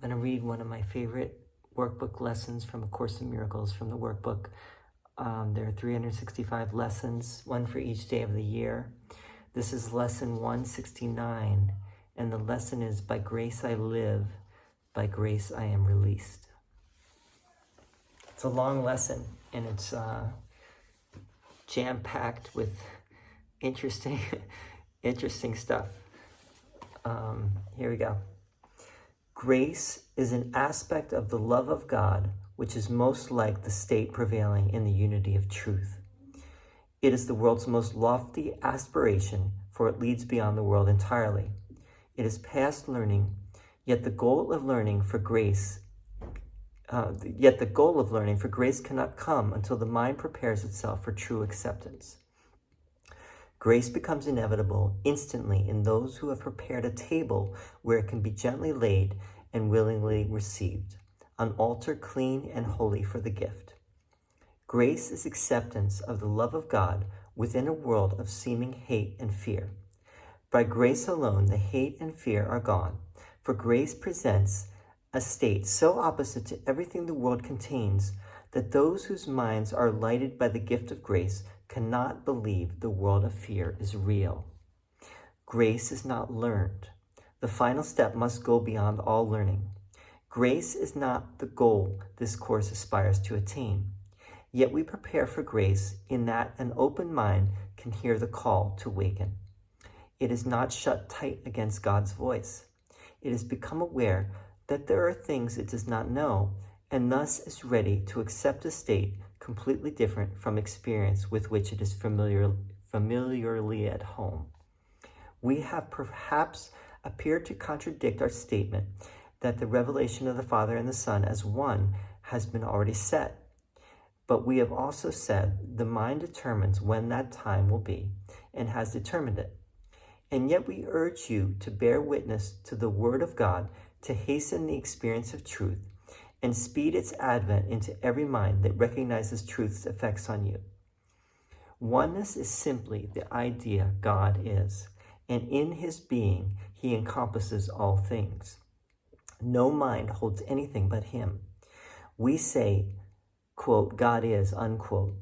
I'm going to read one of my favorite workbook lessons from A Course in Miracles from the workbook. There are 365 lessons, one for each day of the year. This is lesson 169, and the lesson is, by grace I live, by grace I am released. It's a long lesson, and it's jam-packed with interesting stuff. Here we go. Grace is an aspect of the love of God which is most like the state prevailing in the unity of truth. It is the world's most lofty aspiration, for it leads beyond the world entirely. It is past learning, yet the goal of learning for grace cannot come until the mind prepares itself for true acceptance. Grace becomes inevitable instantly in those who have prepared a table where it can be gently laid and willingly received, an altar clean and holy for the gift. Grace is acceptance of the love of God within a world of seeming hate and fear. By grace alone, the hate and fear are gone, for grace presents a state so opposite to everything the world contains that those whose minds are lighted by the gift of grace cannot believe the world of fear is real. Grace is not learned. The final step must go beyond all learning. Grace is not the goal this course aspires to attain. Yet we prepare for grace in that an open mind can hear the call to waken. It is not shut tight against God's voice. It has become aware that there are things it does not know, and thus is ready to accept a state completely different from experience with which it is familiarly at home. We have perhaps appeared to contradict our statement that the revelation of the Father and the Son as one has been already set. But we have also said the mind determines when that time will be, and has determined it. And yet we urge you to bear witness to the Word of God, to hasten the experience of truth, and speed its advent into every mind that recognizes truth's effects on you. Oneness is simply the idea God is, and in his being, he encompasses all things. No mind holds anything but him. We say, quote, God is, unquote,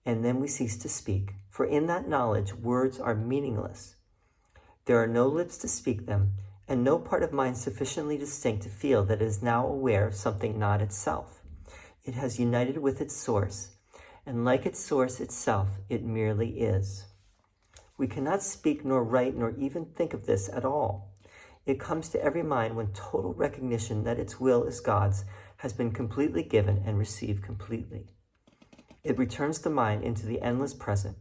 and then we cease to speak, for in that knowledge, words are meaningless. There are no lips to speak them, and no part of mind sufficiently distinct to feel that it is now aware of something not itself. It has united with its source, and like its source itself, it merely is. We cannot speak nor write nor even think of this at all. It comes to every mind when total recognition that its will is God's has been completely given and received completely. It returns the mind into the endless present,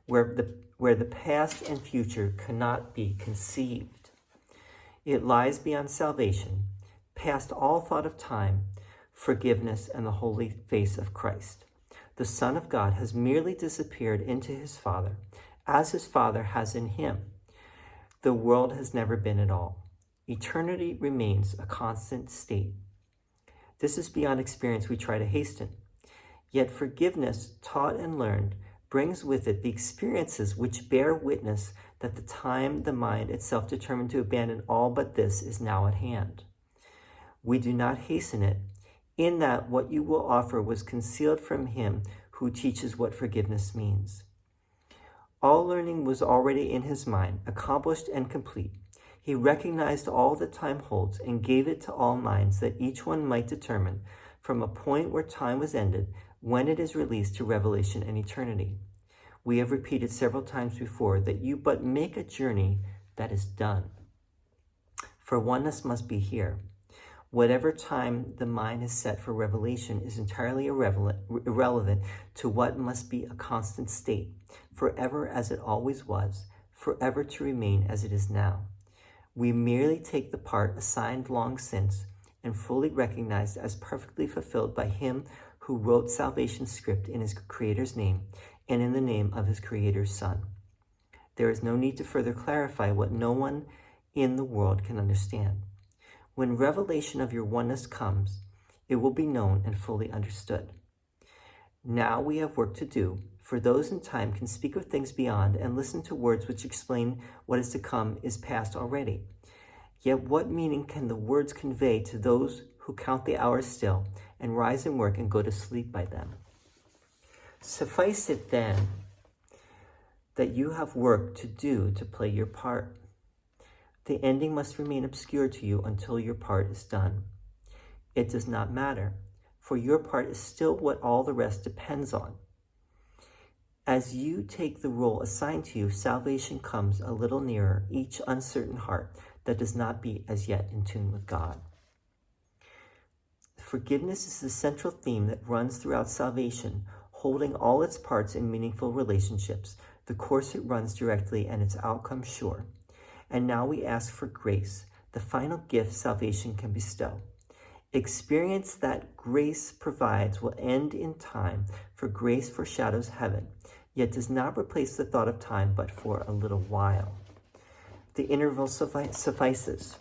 where the past and future cannot be conceived. It lies beyond salvation, past all thought of time, forgiveness, and the holy face of Christ. The Son of God has merely disappeared into his Father, as his Father has in him. The world has never been at all. Eternity remains a constant state. This is beyond experience we try to hasten. Yet forgiveness, taught and learned, brings with it the experiences which bear witness that the time the mind itself determined to abandon all but this is now at hand. We do not hasten it, in that what you will offer was concealed from him who teaches what forgiveness means. All learning was already in his mind, accomplished and complete. He recognized all that time holds and gave it to all minds that each one might determine, from a point where time was ended, when it is released to revelation and eternity. We have repeated several times before that you but make a journey that is done. For oneness must be here. Whatever time the mind has set for revelation is entirely irrelevant to what must be a constant state, forever as it always was, forever to remain as it is now. We merely take the part assigned long since and fully recognized as perfectly fulfilled by him who wrote salvation's script in his Creator's name and in the name of his Creator's Son. There is no need to further clarify what no one in the world can understand. When revelation of your oneness comes, it will be known and fully understood. Now we have work to do, for those in time can speak of things beyond and listen to words which explain what is to come is past already. Yet what meaning can the words convey to those who count the hours still and rise and work and go to sleep by them? Suffice it then that you have work to do to play your part. The ending must remain obscure to you until your part is done. It does not matter, for your part is still what all the rest depends on. As you take the role assigned to you, salvation comes a little nearer each uncertain heart that does not beat as yet in tune with God. Forgiveness is the central theme that runs throughout salvation, holding all its parts in meaningful relationships. The course it runs directly and its outcome sure. And now we ask for grace, the final gift salvation can bestow. Experience that grace provides will end in time, for grace foreshadows heaven, yet does not replace the thought of time but for a little while. The interval suffices.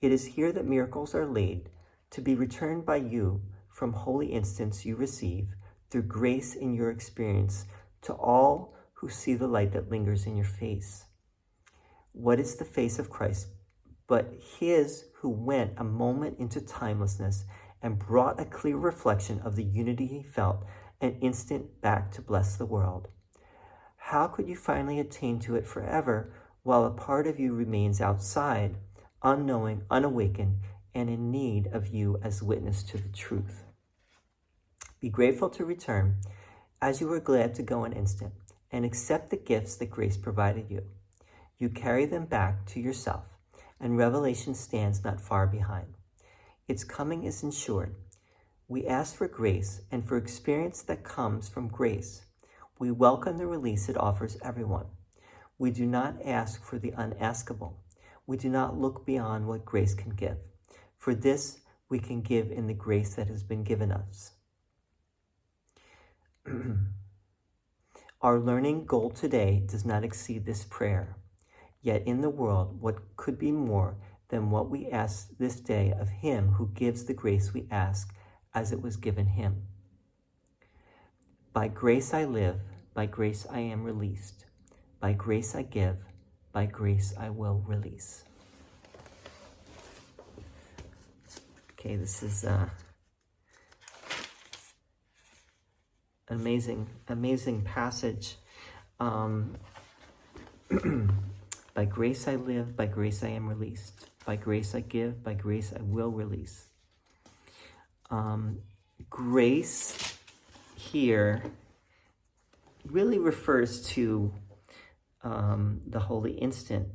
It is here that miracles are laid, to be returned by you from holy instance you receive, through grace in your experience, to all who see the light that lingers in your face. What is the face of Christ but his who went a moment into timelessness and brought a clear reflection of the unity he felt, an instant back to bless the world? How could you finally attain to it forever while a part of you remains outside, unknowing, unawakened, and in need of you as witness to the truth? Be grateful to return, as you were glad to go an instant, and accept the gifts that grace provided you. You carry them back to yourself, and revelation stands not far behind. Its coming is ensured. We ask for grace and for experience that comes from grace. We welcome the release it offers everyone. We do not ask for the unaskable. We do not look beyond what grace can give. For this, we can give in the grace that has been given us. Our learning goal today does not exceed this prayer. Yet in the world, what could be more than what we ask this day of him who gives the grace we ask as it was given him? By grace I live, by grace I am released. By grace I give, by grace I will release. Okay, this is an amazing passage. By grace I live, by grace I am released. By grace I give, by grace I will release. Grace here really refers to the holy instant.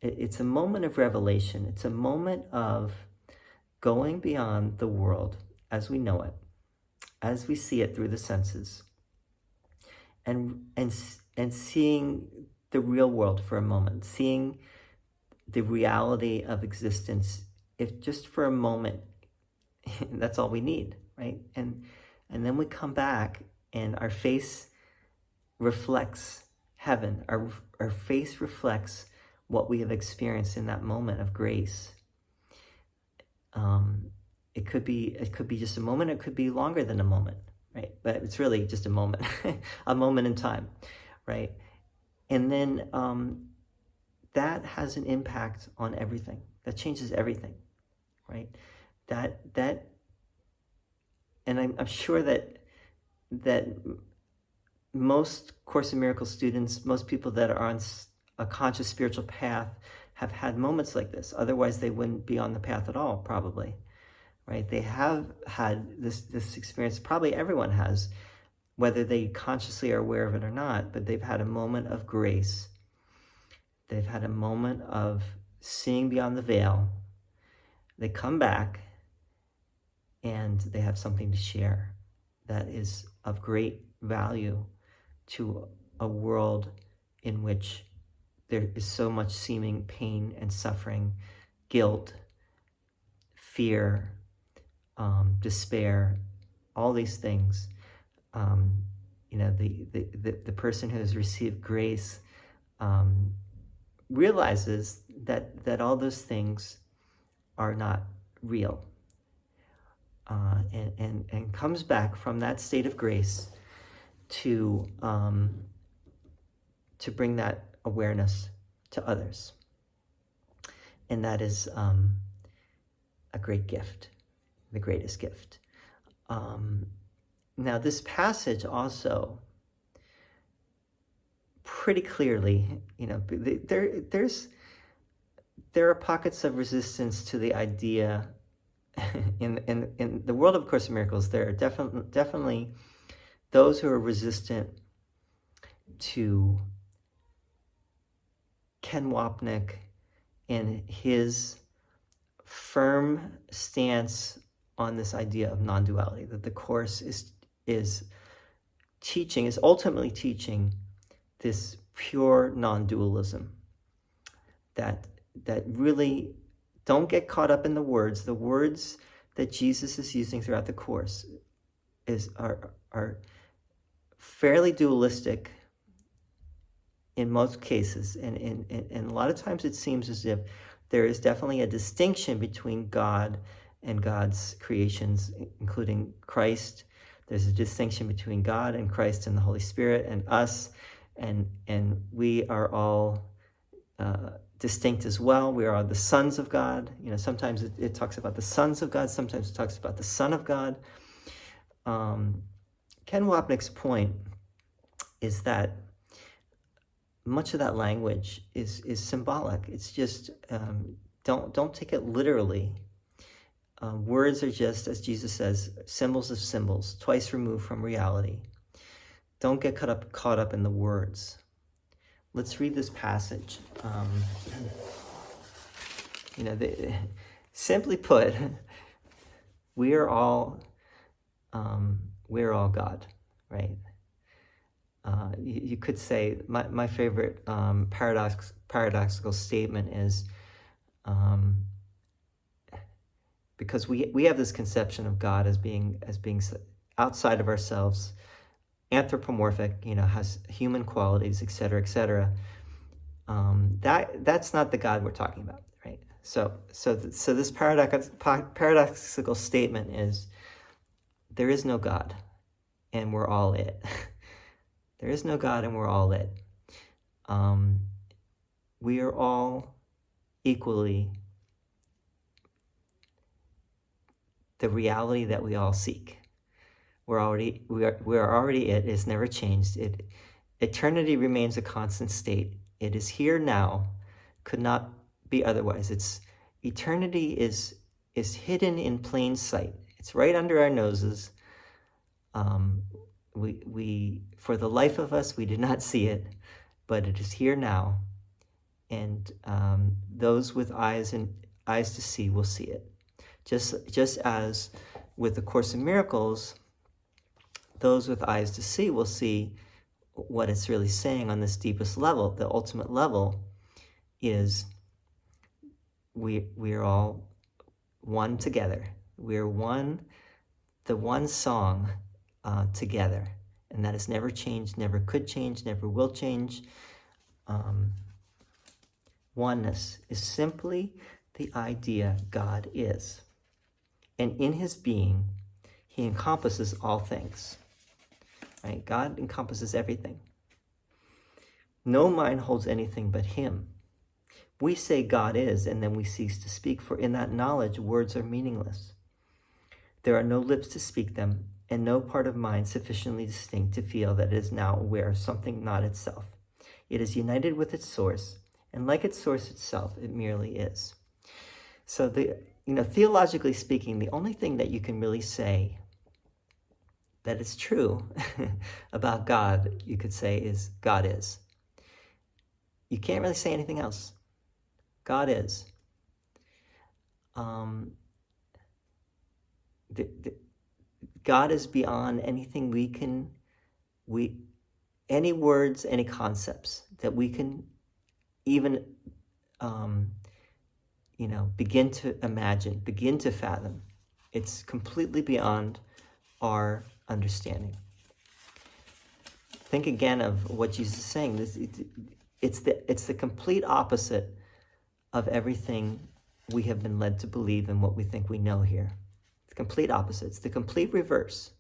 It's a moment of revelation. It's a moment of going beyond the world as we know it, as we see it through the senses, and seeing the real world for a moment, seeing the reality of existence, if just for a moment. That's all we need, right? And then we come back and our face reflects heaven. Our face reflects what we have experienced in that moment of grace. It could be just a moment. It could be longer than a moment, right? But it's really just a moment, a moment in time, right? And then that has an impact on everything. That changes everything, right? That, and I'm sure that most Course in Miracles students, most people that are on a conscious spiritual path have had moments like this. Otherwise, they wouldn't be on the path at all, probably, right? They have had this experience. Probably everyone has, whether they consciously are aware of it or not, but they've had a moment of grace. They've had a moment of seeing beyond the veil. They come back and they have something to share that is of great value to a world in which there is so much seeming pain and suffering, guilt, fear, despair, all these things. The person who has received grace realizes that all those things are not real, and comes back from that state of grace to bring that awareness to others. And that is a great gift, the greatest gift. Now, this passage also pretty clearly, there are pockets of resistance to the idea in the world of Course in Miracles. There are definitely those who are resistant to Ken Wapnick and his firm stance on this idea of non-duality, that the Course is ultimately teaching this pure non-dualism, that really don't get caught up in the words. The words that Jesus is using throughout the Course are fairly dualistic in most cases, and a lot of times it seems as if there is definitely a distinction between God and God's creations, including Christ. There's a distinction between God and Christ and the Holy Spirit and us, and we are all distinct as well. We are the sons of God. Sometimes it talks about the sons of God. Sometimes it talks about the Son of God. Ken Wapnick's point is that much of that language is symbolic. It's just don't take it literally. Words are just, as Jesus says, symbols of symbols, twice removed from reality. Don't get caught up in the words. Let's read this passage. Simply put, we are all God, right? You could say my favorite paradoxical statement is, because we have this conception of God as being outside of ourselves, anthropomorphic, has human qualities, etc., etc. That's not the God we're talking about, right? So this paradoxical statement is, there is no God, and we're all it. There is no God, and we're all it. We are all equally the reality that we all seek. We are already it. It's never changed. Eternity remains a constant state. It is here now, could not be otherwise. Eternity is hidden in plain sight. It's right under our noses. We for the life of us, we did not see it, but it is here now, and those with eyes to see will see it. Just as with the Course in Miracles, those with eyes to see will see what it's really saying on this deepest level. The ultimate level is we are all one together. We're one, the one song together, and that has never changed, never could change, never will change. Oneness is simply the idea God is, and in his being, he encompasses all things. Right? God encompasses everything. No mind holds anything but him. We say God is, and then we cease to speak, for in that knowledge words are meaningless. There are no lips to speak them, and no part of mind sufficiently distinct to feel that it is now aware of something not itself. It is united with its source, and like its source itself, it merely is. So theologically speaking, the only thing that you can really say that is true about God, you could say, is God is. You can't really say anything else. God is. God is beyond anything any words, any concepts that we can even, begin to imagine, begin to fathom. It's completely beyond our understanding. Think again of what Jesus is saying. It's the complete opposite of everything we have been led to believe and what we think we know here. It's the complete opposite. It's the complete reverse.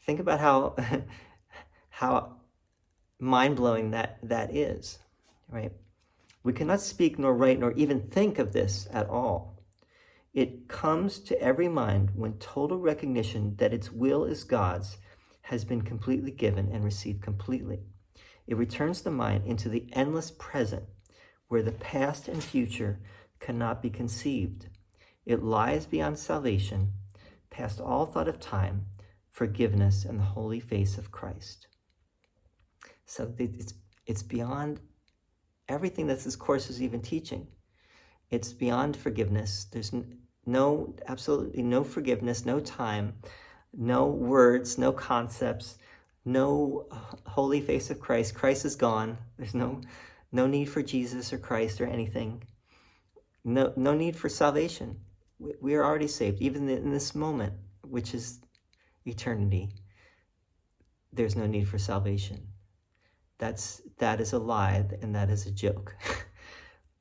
Think about how mind-blowing that is, right? We cannot speak nor write nor even think of this at all. It comes to every mind when total recognition that its will is God's has been completely given and received completely. It returns the mind into the endless present, where the past and future cannot be conceived. It lies beyond salvation, past all thought of time, forgiveness, and the holy face of Christ. So it's beyond everything that this course is even teaching. It's beyond forgiveness. There's absolutely no forgiveness, no time, no words, no concepts, no holy face of Christ. Christ is gone. There's no need for Jesus or Christ or anything. No need for salvation. We are already saved. Even in this moment, which is eternity, there's no need for salvation. That is a lie, and that is a joke.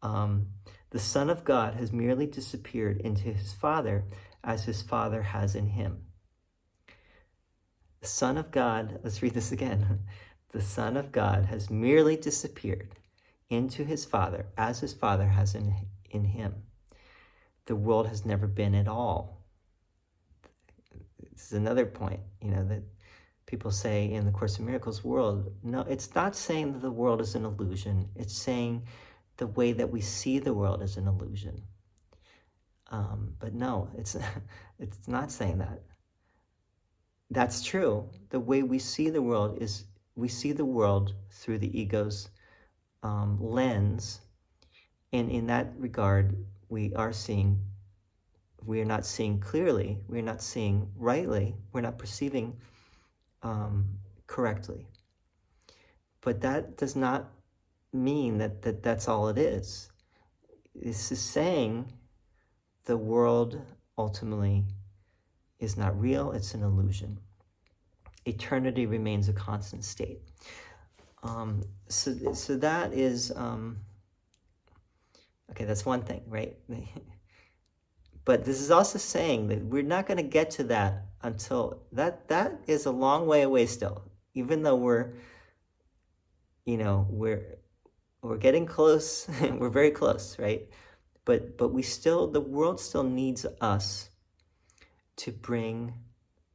The Son of God has merely disappeared into his Father as his Father has in him. The Son of God, let's read this again. The Son of God has merely disappeared into his Father as his Father has in him. The world has never been at all. This is another point, that people say in the Course in Miracles world. No, it's not saying that the world is an illusion. It's saying the way that we see the world is an illusion. But no, it's not saying that. That's true. The way we see the world is we see the world through the ego's lens, and in that regard, we are not seeing clearly, we're not seeing rightly, we're not perceiving correctly. But that does not mean that that's all it is. This is saying the world ultimately is not real, it's an illusion. Eternity remains a constant state. So that is, okay, that's one thing, right? But this is also saying that we're not going to get to that until, that is a long way away still, even though we're getting close, we're very close, right? But the world still needs us to bring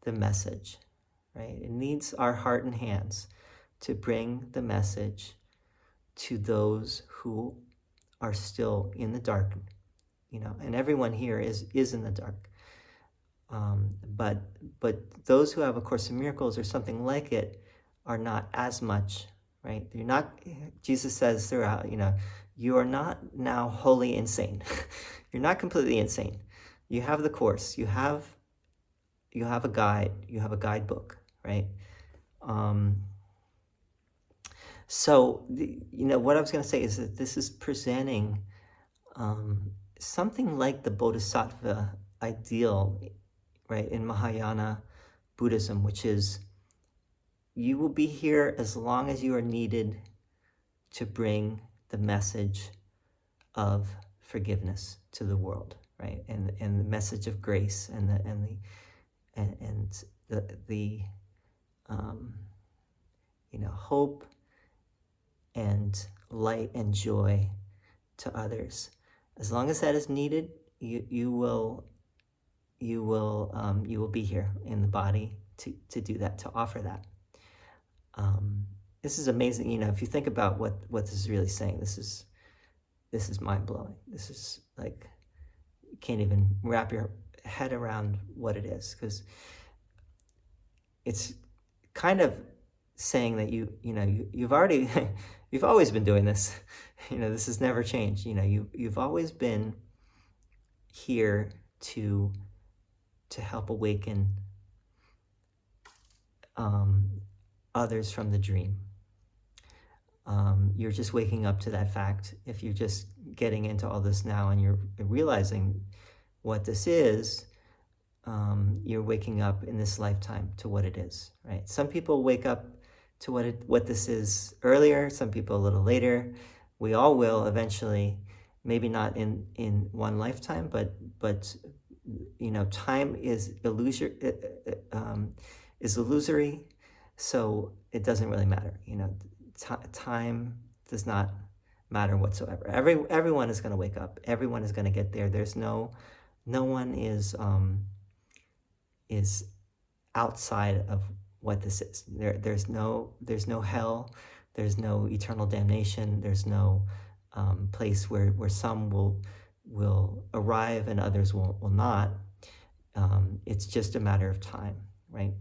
the message, right? It needs our heart and hands to bring the message to those who are still in the dark, and everyone here is in the dark. But those who have A Course in Miracles or something like it are not as much, right? You're not, Jesus says throughout, you are not now wholly insane. You're not completely insane. You have the Course, you have a guide, you have a guidebook, right? So, what I was going to say is that this is presenting something like the Bodhisattva ideal, right, in Mahayana Buddhism, which is you will be here as long as you are needed to bring the message of forgiveness to the world, right, and the message of grace and the hope and light and joy to others. As long as that is needed, you will be here in the body to do that, to offer that. This is amazing. If you think about what this is really saying, this is mind-blowing. This is like, you can't even wrap your head around what it is, because it's kind of saying that you've already you've always been doing this. This has never changed. You've always been here to help awaken others from the dream. You're just waking up to that fact. If you're just getting into all this now and you're realizing what this is, you're waking up in this lifetime to what it is, right? Some people wake up to what this is earlier, some people a little later. We all will eventually, maybe not in one lifetime, but time is illusory, so it doesn't really matter. Time does not matter whatsoever. Everyone is going to wake up. Everyone is going to get there. There's no one is outside of what this is. There's no hell. There's no eternal damnation. There's no place where some will arrive and others will not. It's just a matter of time, right?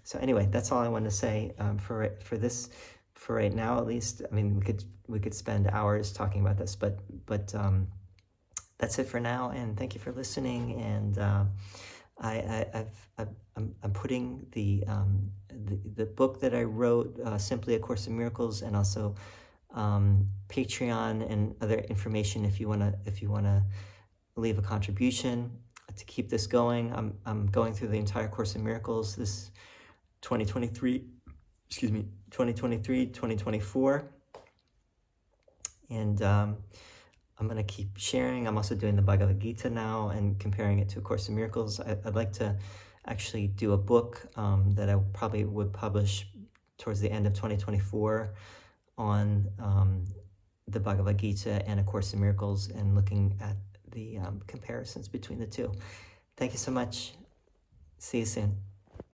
So anyway, that's all I want to say for this, for right now at least. I mean, we could spend hours talking about this, but that's it for now. And thank you for listening. And I'm putting the book that I wrote, Simply A Course in Miracles, and also Patreon and other information if you wanna leave a contribution to keep this going. I'm going through the entire Course in Miracles this 2023, 2024, and I'm going to keep sharing. I'm also doing the Bhagavad Gita now and comparing it to A Course in Miracles. I'd like to actually do a book that I probably would publish towards the end of 2024 on the Bhagavad Gita and A Course in Miracles, and looking at the comparisons between the two. Thank you so much. See you soon.